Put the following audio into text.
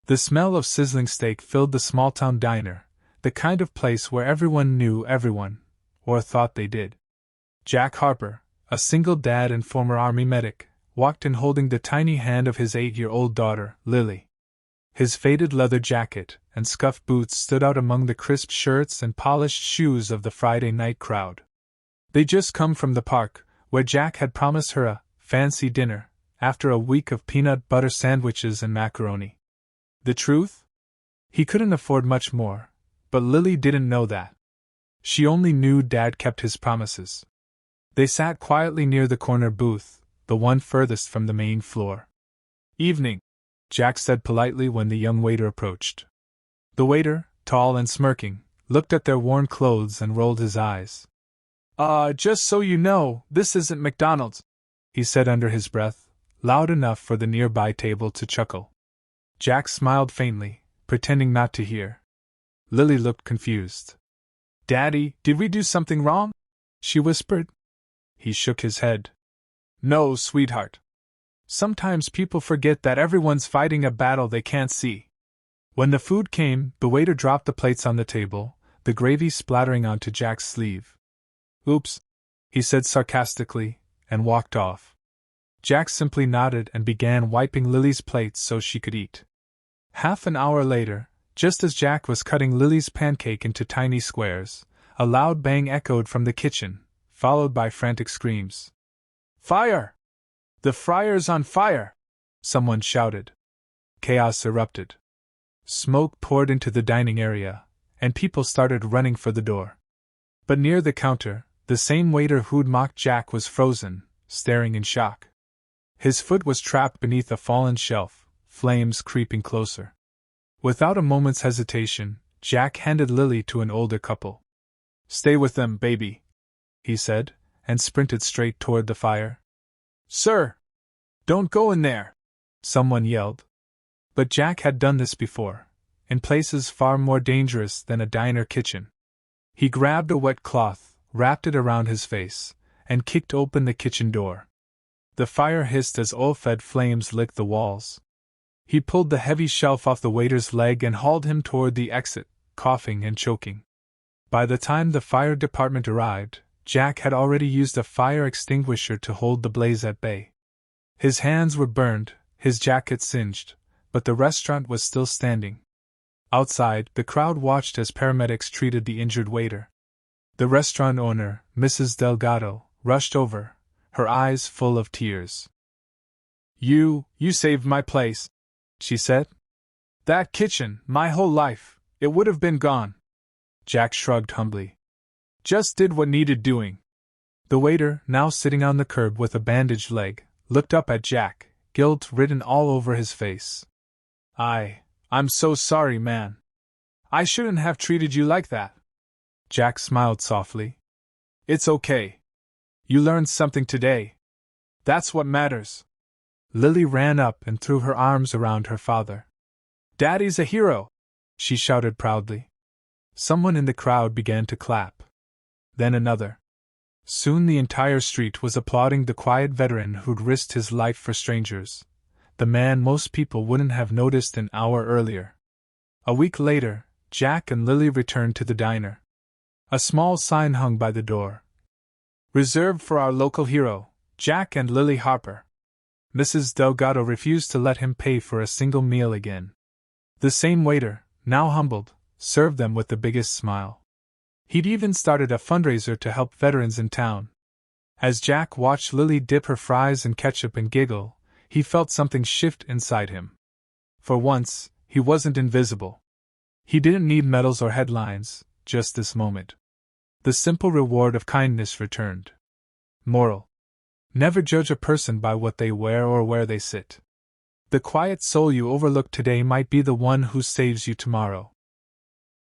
The smell of sizzling steak filled the small-town diner, the kind of place where everyone knew everyone, or thought they did. Jack Harper, a single dad and former Army medic, walked in holding the tiny hand of his 8-year-old daughter, Lily. His faded leather jacket and scuffed boots stood out among the crisp shirts and polished shoes of the Friday night crowd. They'd just come from the park, where Jack had promised her a fancy dinner, after a week of peanut butter sandwiches and macaroni. The truth? He couldn't afford much more, but Lily didn't know that. She only knew Dad kept his promises. They sat quietly near the corner booth, the one furthest from the main floor. "Evening," Jack said politely when the young waiter approached. The waiter, tall and smirking, looked at their worn clothes and rolled his eyes. Just so you know, this isn't McDonald's," he said under his breath, loud enough for the nearby table to chuckle. Jack smiled faintly, pretending not to hear. Lily looked confused. "Daddy, did we do something wrong?" she whispered. He shook his head. "No, sweetheart. Sometimes people forget that everyone's fighting a battle they can't see." When the food came, the waiter dropped the plates on the table, the gravy splattering onto Jack's sleeve. "Oops," he said sarcastically, and walked off. Jack simply nodded and began wiping Lily's plate so she could eat. Half an hour later, just as Jack was cutting Lily's pancake into tiny squares, a loud bang echoed from the kitchen, followed by frantic screams. "Fire! The fryer's on fire!" someone shouted. Chaos erupted. Smoke poured into the dining area, and people started running for the door. But near the counter, the same waiter who'd mocked Jack was frozen, staring in shock. His foot was trapped beneath a fallen shelf, flames creeping closer. Without a moment's hesitation, Jack handed Lily to an older couple. "Stay with them, baby," he said, and sprinted straight toward the fire. "Sir! Don't go in there!" someone yelled. But Jack had done this before, in places far more dangerous than a diner kitchen. He grabbed a wet cloth, wrapped it around his face, and kicked open the kitchen door. The fire hissed as oil-fed flames licked the walls. He pulled the heavy shelf off the waiter's leg and hauled him toward the exit, coughing and choking. By the time the fire department arrived, Jack had already used a fire extinguisher to hold the blaze at bay. His hands were burned, his jacket singed, but the restaurant was still standing. Outside, the crowd watched as paramedics treated the injured waiter. The restaurant owner, Mrs. Delgado, rushed over, her eyes full of tears. You saved my place," she said. "That kitchen, my whole life, it would have been gone." Jack shrugged humbly. "Just did what needed doing." The waiter, now sitting on the curb with a bandaged leg, looked up at Jack, guilt written all over his face. I'm so sorry, man. I shouldn't have treated you like that." Jack smiled softly. "It's okay. You learned something today. That's what matters." Lily ran up and threw her arms around her father. "Daddy's a hero!" she shouted proudly. Someone in the crowd began to clap. Then another. Soon the entire street was applauding the quiet veteran who'd risked his life for strangers, the man most people wouldn't have noticed an hour earlier. A week later, Jack and Lily returned to the diner. A small sign hung by the door. "Reserved for our local hero, Jack and Lily Harper." Mrs. Delgado refused to let him pay for a single meal again. The same waiter, now humbled, served them with the biggest smile. He'd even started a fundraiser to help veterans in town. As Jack watched Lily dip her fries in ketchup and giggle, he felt something shift inside him. For once, he wasn't invisible. He didn't need medals or headlines, just this moment. The simple reward of kindness returned. Moral: never judge a person by what they wear or where they sit. The quiet soul you overlook today might be the one who saves you tomorrow.